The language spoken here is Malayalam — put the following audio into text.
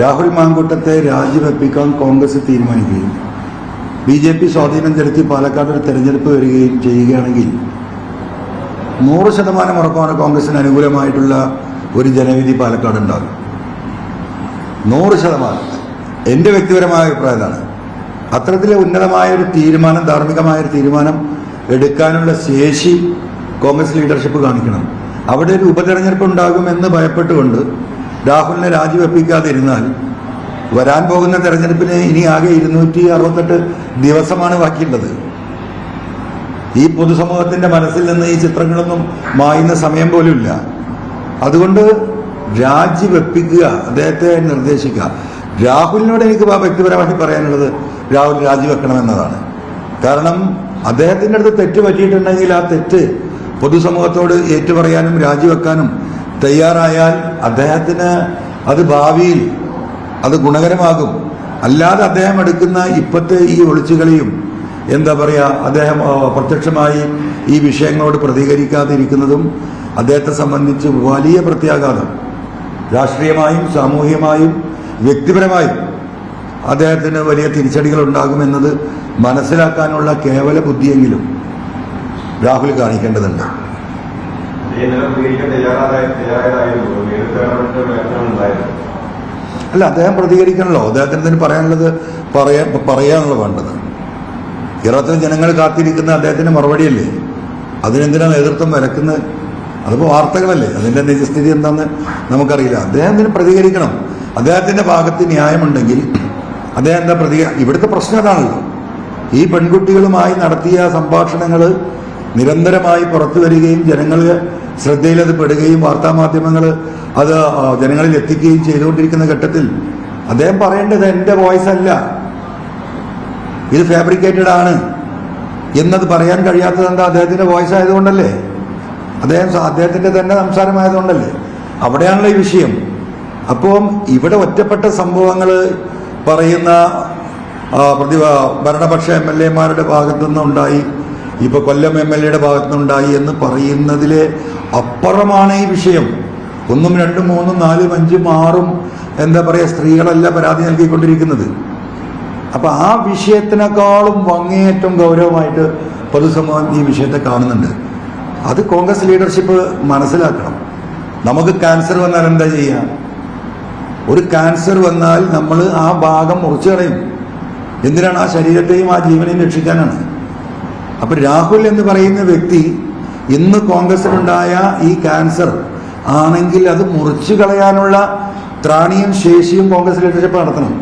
രാഹുൽ മാങ്കൂട്ടത്തെ രാജിവെപ്പിക്കാൻ കോൺഗ്രസ് തീരുമാനിക്കുകയും BJP സ്വാധീനം ചെലുത്തി പാലക്കാട് ഒരു തെരഞ്ഞെടുപ്പ് വരികയും ചെയ്യുകയാണെങ്കിൽ 100% ഉറപ്പാണ് കോൺഗ്രസിന് അനുകൂലമായിട്ടുള്ള ഒരു ജനവിധി പാലക്കാട് ഉണ്ടാകും. 100%. എൻ്റെ വ്യക്തിപരമായ അഭിപ്രായമാണ്. അത്തരത്തിലെ ഉന്നതമായ ഒരു തീരുമാനം, ധാർമ്മികമായൊരു തീരുമാനം എടുക്കാനുള്ള ശേഷി കോൺഗ്രസ് ലീഡർഷിപ്പ് കാണിക്കണം. അവിടെ ഒരു ഉപതെരഞ്ഞെടുപ്പ് ഉണ്ടാകുമെന്ന് ഭയപ്പെട്ടുകൊണ്ട് രാഹുലിനെ രാജിവെപ്പിക്കാതിരുന്നാൽ വരാൻ പോകുന്ന തെരഞ്ഞെടുപ്പിന് ഇനി ആകെ 268 ദിവസമാണ് ബാക്കിയുള്ളത്. ഈ പൊതുസമൂഹത്തിന്റെ മനസ്സിൽ നിന്ന് ഈ ചിത്രങ്ങളൊന്നും മായുന്ന സമയം പോലുമില്ല. അതുകൊണ്ട് രാജിവെപ്പിക്കുക, അദ്ദേഹത്തെ നിർദ്ദേശിക്കുക. രാഹുലിനോട് എനിക്ക് വ്യക്തിപരമായി പറയാനുള്ളത് രാഹുൽ രാജിവെക്കണമെന്നതാണ്. കാരണം അദ്ദേഹത്തിൻ്റെ അടുത്ത് തെറ്റ് പറ്റിയിട്ടുണ്ടെങ്കിൽ ആ തെറ്റ് പൊതുസമൂഹത്തോട് ഏറ്റുപറയാനും രാജിവെക്കാനും തയ്യാറായാൽ അദ്ദേഹത്തിന് അത് ഭാവിയിൽ അത് ഗുണകരമാകും. അല്ലാതെ അദ്ദേഹം എടുക്കുന്ന ഇപ്പോഴത്തെ ഈ ഒളിച്ചുകളിയും എന്താ പറയുക, അദ്ദേഹം പ്രത്യക്ഷമായി ഈ വിഷയങ്ങളോട് പ്രതികരിക്കാതിരിക്കുന്നതും അദ്ദേഹത്തെ സംബന്ധിച്ച് വലിയ പ്രത്യാഘാതം രാഷ്ട്രീയമായും സാമൂഹികമായും വ്യക്തിപരമായും അദ്ദേഹത്തിന് വലിയ തിരിച്ചടികൾ ഉണ്ടാകുമെന്നത് മനസ്സിലാക്കാനുള്ള കേവല ബുദ്ധിയെങ്കിലും രാഹുൽ കാണിക്കേണ്ടതുണ്ട്. അല്ല, അദ്ദേഹം പ്രതികരിക്കണല്ലോ. അദ്ദേഹത്തിന് പറയാനുള്ളത് പറയാനുള്ള വേണ്ടത്. കേരളത്തിലെ ജനങ്ങൾ കാത്തിരിക്കുന്ന അദ്ദേഹത്തിന്റെ മറുപടിയല്ലേ. അതിനെന്തിനാണ് നേതൃത്വം വിലക്കുന്നത്? അതിപ്പോൾ വാർത്തകളല്ലേ. അതിന്റെ നിജസ്ഥിതി എന്താണെന്ന് നമുക്കറിയില്ല. അദ്ദേഹത്തിന് പ്രതികരിക്കണം. അദ്ദേഹത്തിന്റെ ഭാഗത്ത് ന്യായമുണ്ടെങ്കിൽ അദ്ദേഹം എന്താ ഇവിടുത്തെ പ്രശ്നം അതാണല്ലോ. ഈ പെൺകുട്ടികളുമായി നടത്തിയ സംഭാഷണങ്ങൾ നിരന്തരമായി പുറത്തു വരികയും ജനങ്ങളുടെ ശ്രദ്ധയിൽ അത് പെടുകയും വാർത്താമാധ്യമങ്ങൾ അത് ജനങ്ങളിൽ എത്തിക്കുകയും ചെയ്തുകൊണ്ടിരിക്കുന്ന ഘട്ടത്തിൽ അദ്ദേഹം പറയേണ്ടത് എൻ്റെ വോയിസ് അല്ല, ഇത് ഫാബ്രിക്കേറ്റഡ് ആണ് എന്നത് പറയാൻ കഴിയാത്തത് എന്താ? അദ്ദേഹത്തിന്റെ വോയിസ് ആയതുകൊണ്ടല്ലേ, അദ്ദേഹത്തിന്റെ തന്നെ സംസാരമായതുകൊണ്ടല്ലേ. അവിടെയാണല്ലോ ഈ വിഷയം. അപ്പം ഇവിടെ ഒറ്റപ്പെട്ട സംഭവങ്ങൾ പറയുന്ന ഭരണപക്ഷ MLA-മാരുടെ ഭാഗത്തുനിന്നുണ്ടായി, ഇപ്പൊ കൊല്ലം MLA-യുടെ ഭാഗത്തുനിന്നുണ്ടായി എന്ന് പറയുന്നതിലെ അപ്പുറമാണ് ഈ വിഷയം. 1, 2, 3, 4, 5, 6 എന്താ പറയുക സ്ത്രീകളല്ല പരാതി നൽകിക്കൊണ്ടിരിക്കുന്നത്. അപ്പൊ ആ വിഷയത്തിനേക്കാളും അങ്ങേയറ്റം ഗൗരവമായിട്ട് പൊതുസമൂഹം ഈ വിഷയത്തെ കാണുന്നുണ്ട്. അത് കോൺഗ്രസ് ലീഡർഷിപ്പ് മനസ്സിലാക്കണം. നമുക്ക് ക്യാൻസർ വന്നാൽ എന്താ ചെയ്യുക? ഒരു ക്യാൻസർ വന്നാൽ നമ്മൾ ആ ഭാഗം മുറിച്ചു കളയും. എന്തിനാണ്? ആ ശരീരത്തെയും ആ ജീവനെയും രക്ഷിക്കാനാണ്. അപ്പൊ രാഹുൽ എന്ന് പറയുന്ന വ്യക്തി ഇന്ന് കോൺഗ്രസിലുണ്ടായ ഈ ക്യാൻസർ ആണെങ്കിൽ അത് മുറിച്ചു കളയാനുള്ള ത്രാണിയും ശേഷിയും കോൺഗ്രസ് ലീഡർഷിപ്പ് നടത്തണം.